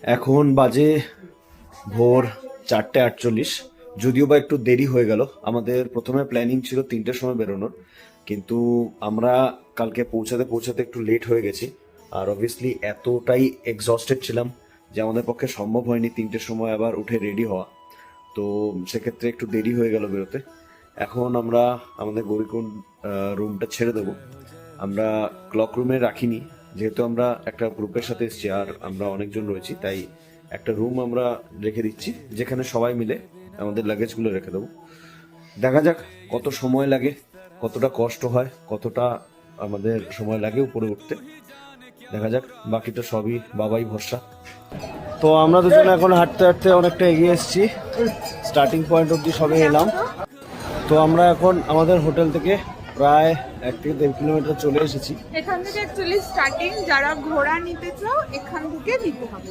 এখন বাজে ভোর 4:48। যদিও বা একটু দেরি হয়ে গেল। আমাদের প্রথমে প্ল্যানিং ছিল 3টের সময় বেরোনোর, কিন্তু আমরা কালকে পৌঁছাতে পৌঁছাতে একটু লেট হয়ে গেছি। আর অবভিয়াসলি এতটাই এক্সস্টেড ছিলাম যে আমাদের পক্ষে সম্ভব হয়নি 3টের সময় আবার উঠে রেডি হওয়া। তো সেক্ষেত্রে একটু দেরি হয়ে গেল বেরোতে। এখন আমরা আমাদের গৌরীকুণ্ড রুমটা ছেড়ে দেবো। আমরা ক্লক রুমে রাখিনি, যেহেতু আমরা একটা গ্রুপের সাথে এসেছি আর আমরা অনেকজন রয়েছি, তাই একটা রুম আমরা রেখে দিচ্ছি যেখানে সবাই মিলে আমাদের লাগেজগুলো রেখে দেবো। দেখা যাক কত সময় লাগে, কতটা কষ্ট হয়, কতটা আমাদের সময় লাগে উপরে উঠতে। দেখা যাক, বাকিটা সবই বাবাই ভরসা। তো আমরা দুজন এখন হাঁটতে হাঁটতে অনেকটা এগিয়ে এসেছি, স্টার্টিং পয়েন্ট অব্দি সবে এলাম। তো আমরা এখন আমাদের হোটেল থেকে প্রায় 1 থেকে 1.5 কিলোমিটার চলে এসেছি। এখান থেকে অ্যাকচুয়ালি স্টার্টিং, যারা ঘোড়া নিতে চাও এখান থেকে নিতে হবে।